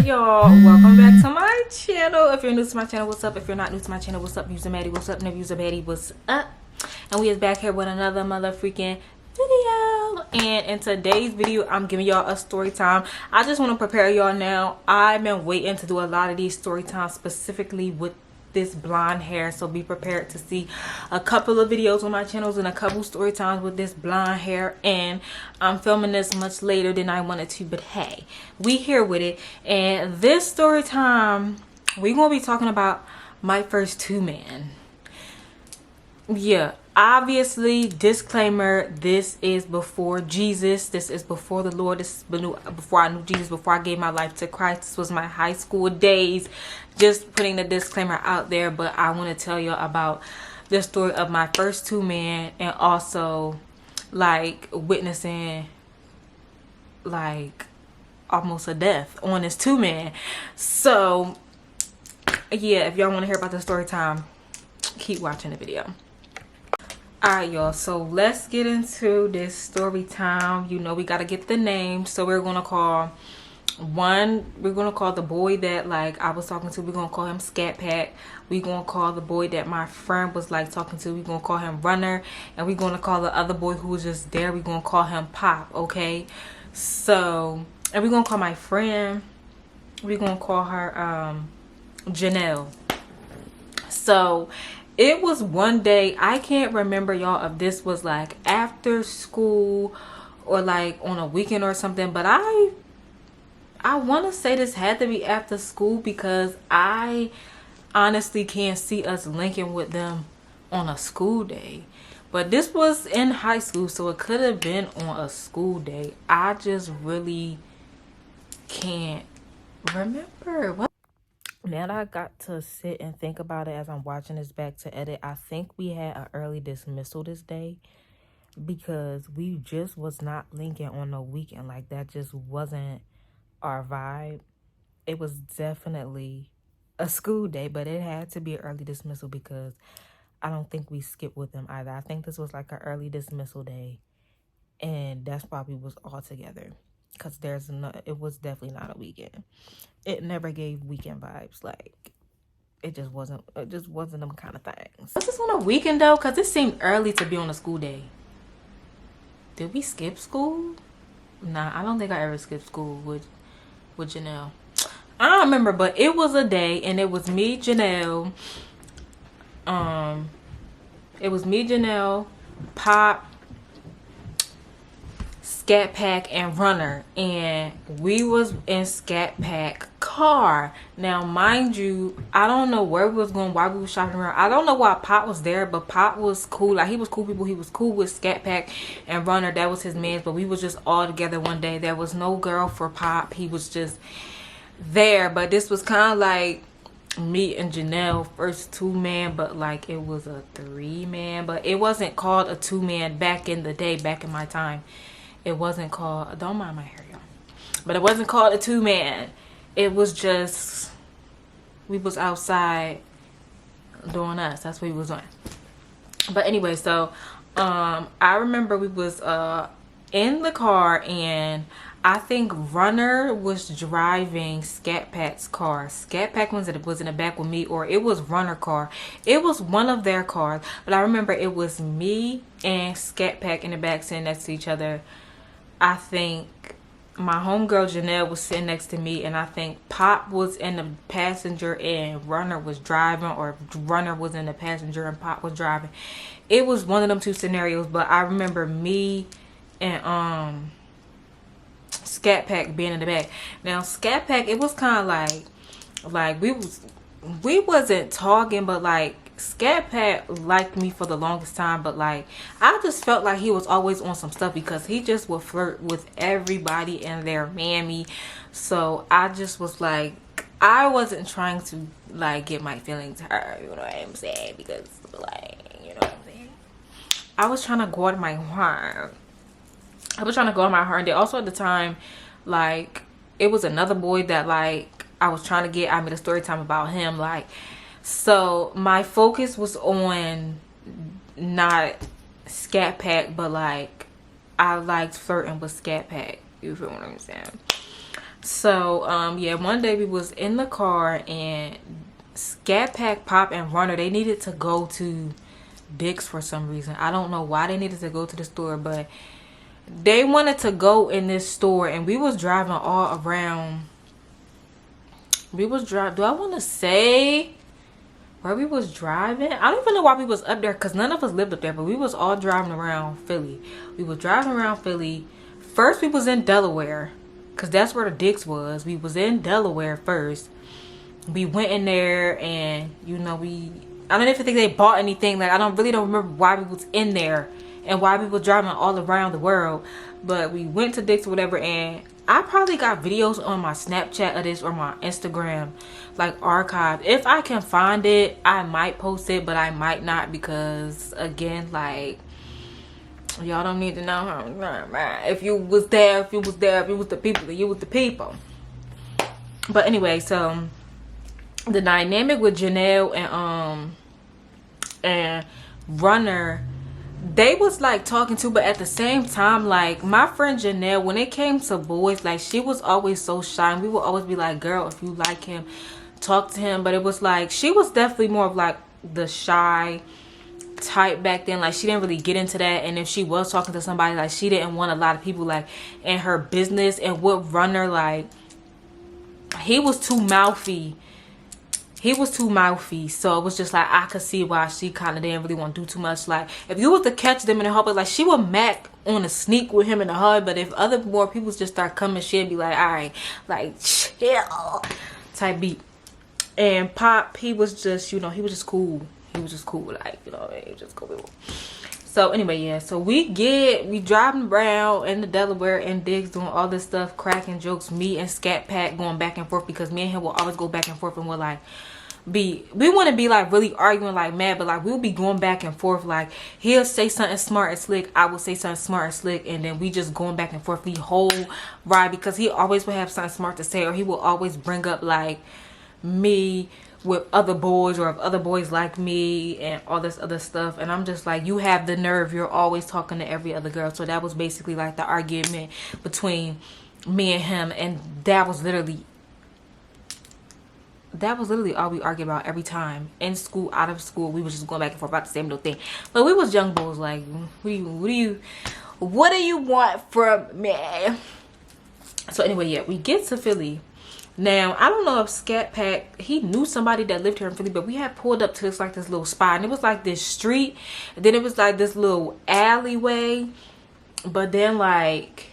y'all, welcome back to my channel. If you're new to my channel, what's up? If you're not new to my channel, what's up? User Maddie, what's up? Never User Maddie, what's up? And we is back here with another mother freaking video. And in today's video, I'm giving y'all a story time. I just want to prepare y'all now. I've been waiting to do a lot of these story times, specifically with this blonde hair, so be prepared to see a couple of videos on my channels and a couple story times with this blonde hair. And I'm filming this much later than I wanted to, but hey, we here with it. And this story time, we're gonna be talking about my first two men. Yeah, obviously, disclaimer, this is before Jesus, this is before the Lord, this is before I knew Jesus, before I gave my life to Christ. This was my high school days. Just putting the disclaimer out there, but I want to tell you about the story of my first two men, and also like witnessing like almost a death on this two man. So yeah, if y'all want to hear about the story time, keep watching the video. Alright y'all, so let's get into this story time. You know, we got to get the name, so we're gonna call the boy that like I was talking to, we're gonna call him Scat Pack. We're gonna call the boy that my friend was like talking to, we're gonna call him Runner. And we're gonna call the other boy who was just there, we're gonna call him Pop. Okay, so, and we're gonna call my friend, we're gonna call her Janelle. So it was one day, I can't remember y'all if this was like after school or like on a weekend or something, but I want to say this had to be after school, because I honestly can't see us linking with them on a school day. But this was in high school, so it could have been on a school day. I just really can't remember. What? Now that I got to sit and think about it as I'm watching this back to edit, I think we had an early dismissal this day, because we just was not linking on no weekend. Like, that just wasn't our vibe. It was definitely a school day, but it had to be an early dismissal, because I don't think we skipped with them either. I think this was like an early dismissal day, and that's why we was all together, because it was definitely not a weekend. It never gave weekend vibes. Like, it just wasn't them kind of things. Was this on a weekend though? Because it seemed early to be on a school day. Did we skip school? Nah, I don't think I ever skipped school with Janelle. I don't remember, but it was a day, and it was me, Janelle. It was me, Janelle, Pop, Scat Pack, and Runner, and we was in Scat Pack car. Now, mind you, I don't know where we was going, why we was shopping around. I don't know why Pop was there, but Pop was cool. Like, he was cool people. He was cool with Scat Pack and Runner. That was his man. But we was just all together one day. There was no girl for Pop. He was just there. But this was kind of like me and Janelle first two man, but like it was a three man. But it wasn't called a two man back in the day, back in my time. It wasn't called, don't mind my hair, y'all, but it wasn't called a two man. It was just, we was outside doing us. That's what we was doing. But anyway, so I remember we was in the car, and I think Runner was driving Scat Pack's car. Scat Pack was in the back with me, or it was Runner car. It was one of their cars, but I remember it was me and Scat Pack in the back sitting next to each other. I think my homegirl Janelle was sitting next to me, and I think Pop was in the passenger and Runner was driving, or Runner was in the passenger and Pop was driving. It was one of them two scenarios, but I remember me and Scat Pack being in the back. Now, Scat Pack, it was kind of like we wasn't talking, but like Scat Pack liked me for the longest time, but like I just felt like he was always on some stuff, because he just would flirt with everybody and their mammy. So I just was like, I wasn't trying to like get my feelings hurt, you know what I'm saying, because like, you know what I'm saying, I was trying to guard my heart. And then also at the time, like, it was another boy that like I was trying to get. I made a story time about him, like, so my focus was on not Scat Pack, but like I liked flirting with Scat Pack. You feel what I'm saying? So yeah, one day we was in the car and Scat Pack, Pop, and Runner, they needed to go to Dick's for some reason. I don't know why they needed to go to the store, but they wanted to go in this store, and we was driving all around. We was driving. Do I want to say where we was driving? I don't even know why we was up there, because none of us lived up there, but we was all driving around Philly. We was driving around Philly. First, we was in Delaware, because that's where the Dick's was. We was in Delaware first. We went in there, and you know, I don't even think they bought anything. Like, I don't remember why we was in there and why we were driving all around the world. But we went to Dick's or whatever, and I probably got videos on my Snapchat of this or my Instagram, like archived. If I can find it, I might post it, but I might not, because again, like, y'all don't need to know how. If you was there, if you was there, if you was the people, then you was the people. But anyway, so the dynamic with Janelle and Runner, they was like talking to, but at the same time, like, my friend Janelle, when it came to boys, like, she was always so shy, and we would always be like, girl, if you like him, talk to him. But it was like, she was definitely more of like the shy type back then. Like, she didn't really get into that, and if she was talking to somebody, like, she didn't want a lot of people like in her business. And with Runner, like, he was too mouthy. So it was just like, I could see why she kind of didn't really want to do too much. Like, if you was to catch them in the hub, like, she would mac on a sneak with him in the hub. But if other more people just start coming, she'd be like, all right, like, chill type beat. And Pop, he was just, you know, he was just cool. He was just cool, like, you know, he was just cool. So anyway, yeah, so we driving around in the Delaware and Diggs, doing all this stuff, cracking jokes. Me and Scat Pack going back and forth, because me and him will always go back and forth, and we'll like we want to be like really arguing like mad, but like we'll be going back and forth. Like, he'll say something smart and slick, I will say something smart and slick, and then we just going back and forth the whole ride, because he always will have something smart to say, or he will always bring up like me with other boys, or if other boys like me and all this other stuff. And I'm just like, you have the nerve, you're always talking to every other girl. So that was basically like the argument between me and him, and that was literally all we argued about every time. In school, out of school, we was just going back and forth about the same little thing. But we was young boys, like, what do you want from me? So anyway, yeah, we get to Philly. Now, I don't know if Scat Pack, he knew somebody that lived here in Philly, but we had pulled up to this little spot, and it was like this street, and then it was like this little alleyway. But then, like,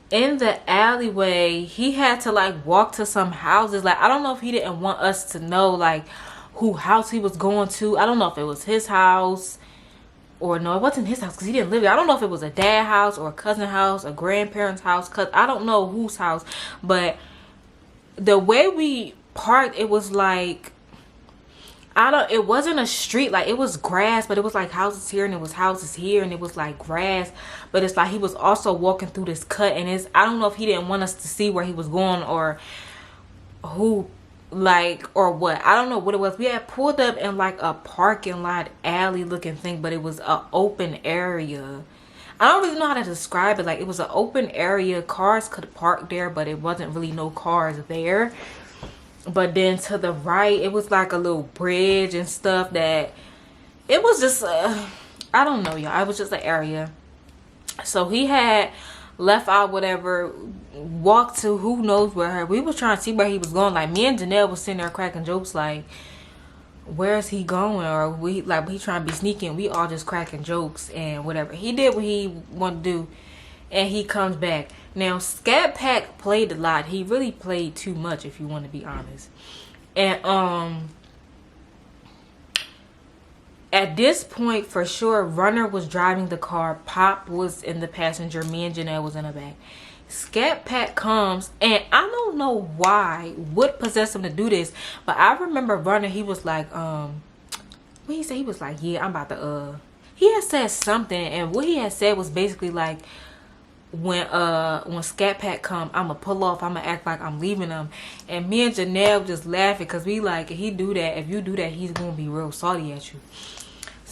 in the alleyway, he had to like walk to some houses. Like, I don't know if he didn't want us to know like who house he was going to. I don't know if it was his house, or no, it wasn't his house, because he didn't live there. I don't know if it was a dad house or a cousin house, a grandparent's house, cause I don't know whose house. But the way we parked, it was like, it wasn't a street, like, it was grass, but it was like houses here and it was houses here, and it was like grass. But it's like he was also walking through this cut, and I don't know if he didn't want us to see where he was going, or who, like, or what. I don't know what it was. We had pulled up in like a parking lot alley looking thing, but it was an open area. I don't really know how to describe it. Like, it was an open area, cars could park there, but it wasn't really no cars there. But then to the right, it was like a little bridge and stuff, that it was just I don't know, y'all, it was just an area. So he had left out, whatever, walked to who knows where. We was trying to see where he was going. Like, me and Janelle was sitting there cracking jokes like, where's he going? Or we trying to be sneaking. We all just cracking jokes and whatever. He did what he wanted to do, and he comes back. Now, Scat Pack played a lot. He really played too much, if you want to be honest. And at this point, for sure, Runner was driving the car, Pop was in the passenger, me and Janelle was in the back. Scat Pack comes, and I don't know why, what possessed him to do this, but I remember Runner, he was like, what he said? He was like, yeah, I'm about to, he had said something, and what he had said was basically like, when Scat Pack come, I'ma pull off, I'ma act like I'm leaving him. And me and Janelle just laughing, because we like, if you do that, he's gonna be real salty at you.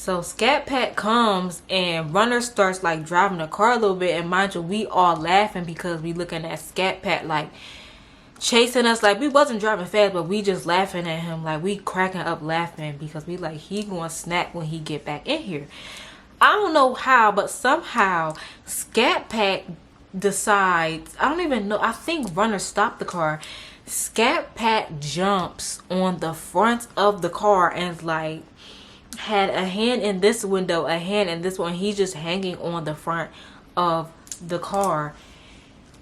So Scat Pack comes and Runner starts like driving the car a little bit, and mind you, we all laughing because we looking at Scat Pack like chasing us. Like, we wasn't driving fast, but we just laughing at him, like we cracking up laughing because we like he gonna snap when he get back in here. I don't know how, but somehow Scat Pack decides, I don't even know, I think Runner stopped the car. Scat Pack jumps on the front of the car and like had a hand in this window, a hand in this one. He's just hanging on the front of the car.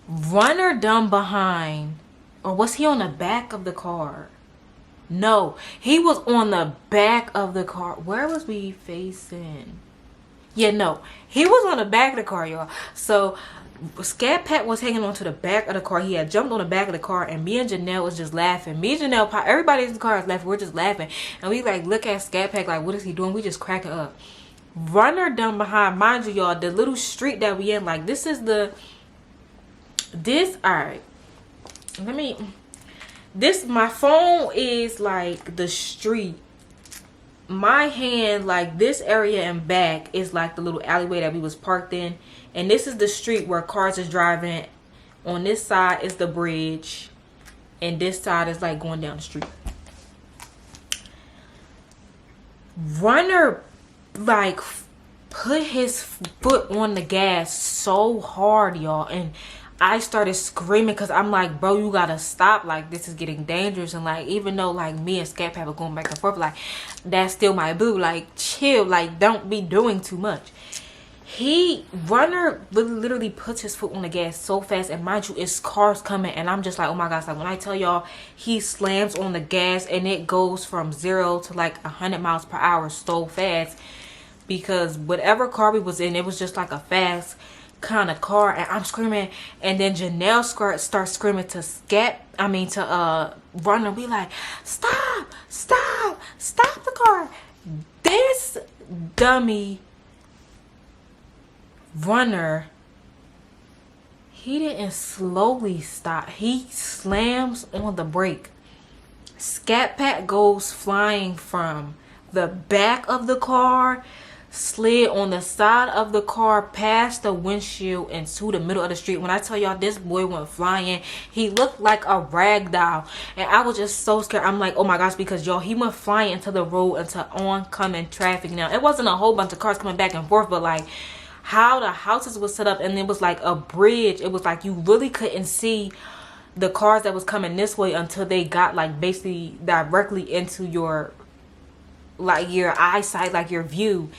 Runner done behind, or was he on the back of the car? No, he was on the back of the car. Where was we facing? Yeah, no, he was on the back of the car, y'all. So Scat Pack was hanging onto the back of the car. He had jumped on the back of the car, and me and Janelle was just laughing. Me and Janelle, everybody in the car is laughing. We're just laughing, and we like look at Scat Pack like, what is he doing? We just cracking up. Runner done behind, mind you, y'all, the little street that we in. Like, this is the all right. My phone is like the street. My hand, like this area and back, is like the little alleyway that we was parked in, and this is the street where cars is driving. On this side is the bridge, and this side is like going down the street. Runner like put his foot on the gas so hard, y'all, and I started screaming because I'm like, bro, you gotta stop. Like, this is getting dangerous. And like, even though like me and Scat Pack were going back and forth, like, that's still my boo. Like, chill. Like, don't be doing too much. Runner literally puts his foot on the gas so fast, and mind you, it's cars coming, and I'm just like, oh my gosh. Like, when I tell y'all, he slams on the gas and it goes from 0 to like 100 miles per hour so fast, because whatever car we was in, it was just like a fast kind of car. And I'm screaming, and then Janelle starts screaming to Runner. We like, stop the car. This dummy Runner, he didn't slowly stop. He slams on the brake. Scat Pack goes flying from the back of the car, slid on the side of the car, past the windshield, into the middle of the street. When I tell y'all, this boy went flying. He looked like a rag doll, and I was just so scared. I'm like, oh my gosh, because y'all, he went flying into the road, into oncoming traffic. Now, it wasn't a whole bunch of cars coming back and forth, but like how the houses was set up, and it was like a bridge. It was like you really couldn't see the cars that was coming this way until they got like basically directly into your eyesight, like your view.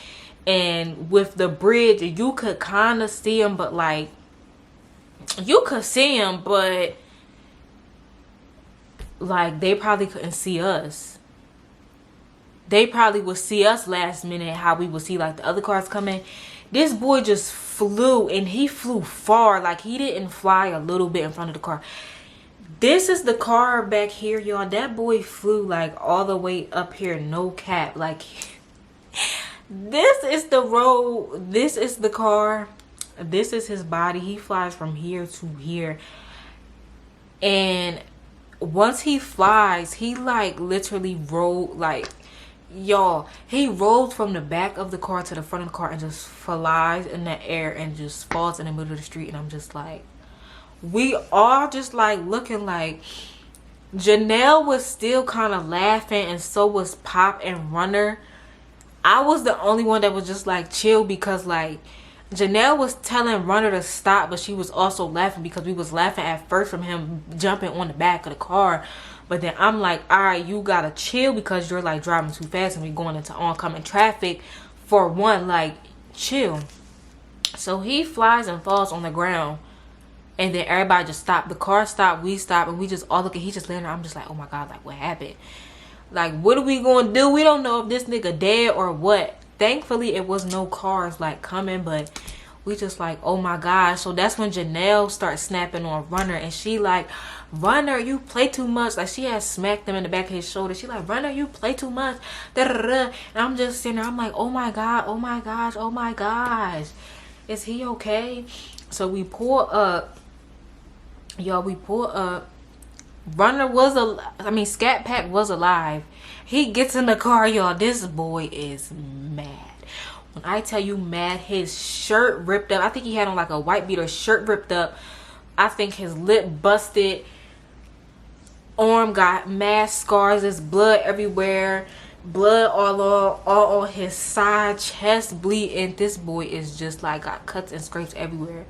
And with the bridge, you could kind of see them, but like you could see them, but like they probably couldn't see us. They probably would see us last minute, how we would see like the other cars coming. This boy just flew, and he flew far. Like, he didn't fly a little bit in front of the car. This is the car back here, y'all. That boy flew like all the way up here, no cap. Like, this is the road, this is the car, this is his body. He flies from here to here, and once he flies, he like literally rolled, like, y'all, he rolled from the back of the car to the front of the car and just flies in the air and just falls in the middle of the street. And I'm just like, we all just like looking. Like, Janelle was still kind of laughing, and so was Pop and Runner. I was the only one that was just like chill, because like Janelle was telling Runner to stop, but she was also laughing because we was laughing at first from him jumping on the back of the car. But then I'm like, all right, you gotta chill, because you're like driving too fast and we're going into oncoming traffic. For one, like, chill. So he flies and falls on the ground, and then everybody just stopped. The car stopped, we stopped, and we just all look, and he just laying there. I'm just like, oh my god, like, what happened? Like, what are we gonna do? We don't know if this nigga dead or what. Thankfully, it was no cars like coming, but we just like, oh my gosh. So that's when Janelle starts snapping on Runner, and she like, Runner, you play too much. Like, she had smacked him in the back of his shoulder. She like, Runner, you play too much. Da-da-da-da. And I'm just sitting there, I'm like, oh my god, oh my gosh, oh my gosh, is he okay? So we pull up, y'all, we pull up, Runner was Scat Pack was alive. He gets in the car, y'all. This boy is mad. When I tell you mad, his shirt ripped up. I think he had on like a white beater, shirt ripped up. I think his lip busted. Arm got mad scars. There's blood everywhere. Blood all on his side, chest bleeding. This boy is just like got cuts and scrapes everywhere.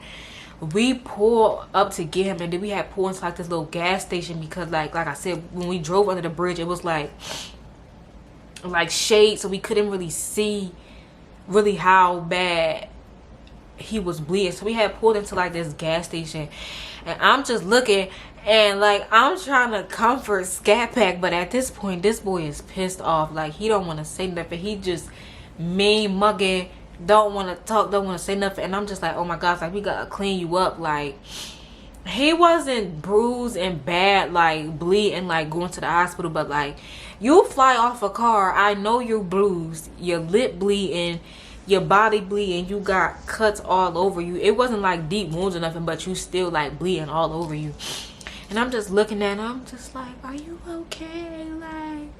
We pulled up to get him, and then we had pulled into like this little gas station because like I said, when we drove under the bridge, it was like shade, so we couldn't really see really how bad he was bleeding. So we had pulled into like this gas station, and I'm just looking, and like I'm trying to comfort Scat Pack, but at this point this boy is pissed off. Like he don't want to say nothing. He just mean mugging, don't want to talk, don't want to say nothing. And I'm just like, oh my gosh, like we gotta clean you up. Like he wasn't bruised and bad, like bleeding, like going to the hospital, but like you fly off a car, I know you're bruised, your lip bleeding, your body bleeding, you got cuts all over you. It wasn't like deep wounds or nothing, but you still like bleeding all over you. And I'm just looking at him, I'm just like, are you okay? Like,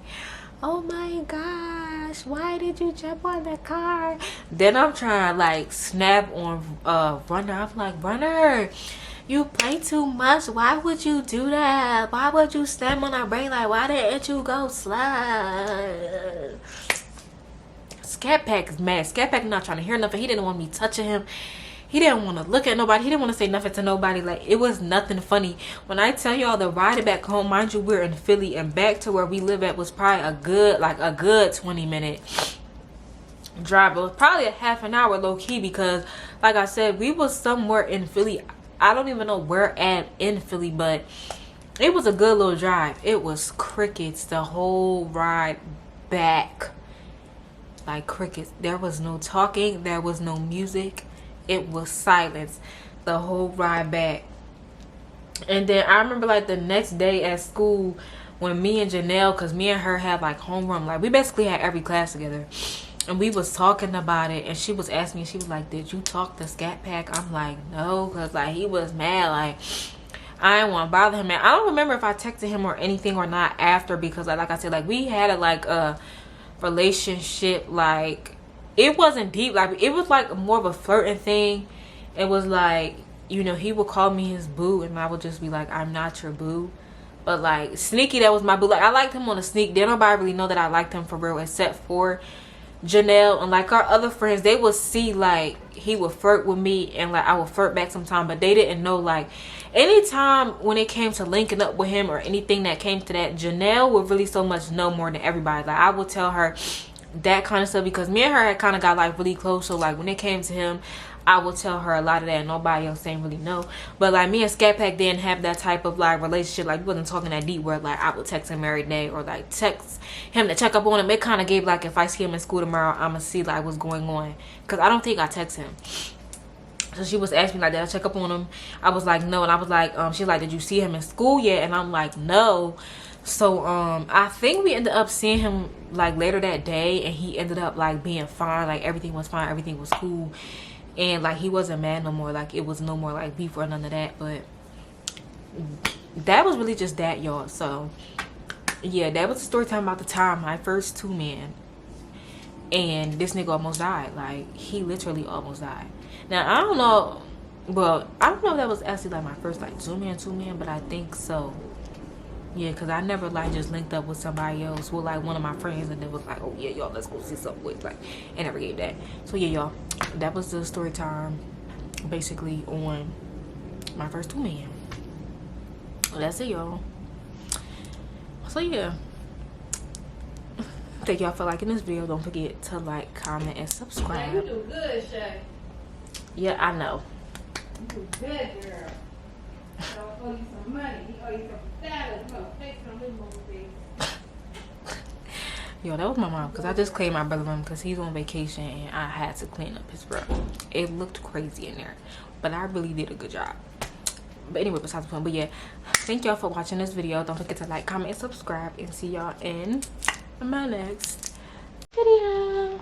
oh my gosh, why did you jump on the car? Then I'm trying to like snap on Runner. I'm like, Runner, you play too much. Why would you do that? Why would you slam on our brain? Like, why didn't you go slide? Scat Pack is mad. Scat Pack not trying to hear nothing. He didn't want me touching him. He didn't want to look at nobody. He didn't want to say nothing to nobody. Like, it was nothing funny. When I tell y'all the ride back home, mind you, we're in Philly, and back to where we live at was probably a good 20-minute drive. It was probably a half an hour low key because, like I said, we was somewhere in Philly. I don't even know where at in Philly, but it was a good little drive. It was crickets the whole ride back. Like crickets. There was no talking. There was no music. It was silence the whole ride back. And then I remember like the next day at school when me and Janelle, because me and her had like homeroom, like we basically had every class together, and we was talking about it, and she was asking me, she was like, did you talk to Scat Pack? I'm like, no, because like he was mad. Like I didn't want to bother him, man. I don't remember if I texted him or anything or not after, because like I said, like we had a relationship. Like it wasn't deep, like it was like more of a flirting thing. It was like, you know, he would call me his boo, and I would just be like, I'm not your boo. But like sneaky, that was my boo. Like I liked him on a sneak. Didn't nobody really know that I liked him for real except for Janelle and like our other friends. They would see like he would flirt with me, and like I would flirt back sometime, but they didn't know. Like anytime when it came to linking up with him or anything that came to that, Janelle would really so much know more than everybody. Like I would tell her that kind of stuff because me and her had kind of got like really close. So like when it came to him, I would tell her a lot of that, and nobody else didn't really know. But like me and Scat Pack didn't have that type of like relationship. Like we wasn't talking that deep where like I would text him every day or like text him to check up on him. It kind of gave like, if I see him in school tomorrow, I'm gonna see like what's going on, because I don't think I text him. So she was asking me like, did I check up on him? I was like, no. And I was like, she's like, did you see him in school yet? And I'm like, no. So I think we ended up seeing him like later that day, and he ended up like being fine. Like everything was fine, everything was cool, and like he wasn't mad no more. Like it was no more like beef or none of that. But that was really just that, y'all. So yeah, that was the story time about the time my first 2-man, and this nigga almost died. Like he literally almost died. Now I don't know, well I don't know if that was actually like my first like 2-man, but I think so. Yeah, because I never like just linked up with somebody else, with like one of my friends, and then was like, oh yeah, y'all, let's go see something with, like, I never gave that. So yeah, y'all, that was the story time basically on my first 2-man. That's it, y'all. So yeah, thank y'all for liking this video. Don't forget to like, comment, and subscribe. Yeah, you do good, Shay. Yeah, I know. You do good, girl. I don't owe you some money. He owe you some salad. You gonna fix some of his movies. Yo, that was my mom, because I just cleaned my brother's room because he's on vacation, and I had to clean up his room. It looked crazy in there, but I really did a good job. But anyway, besides the point, but yeah, thank y'all for watching this video. Don't forget to like, comment, and subscribe, and see y'all in my next video.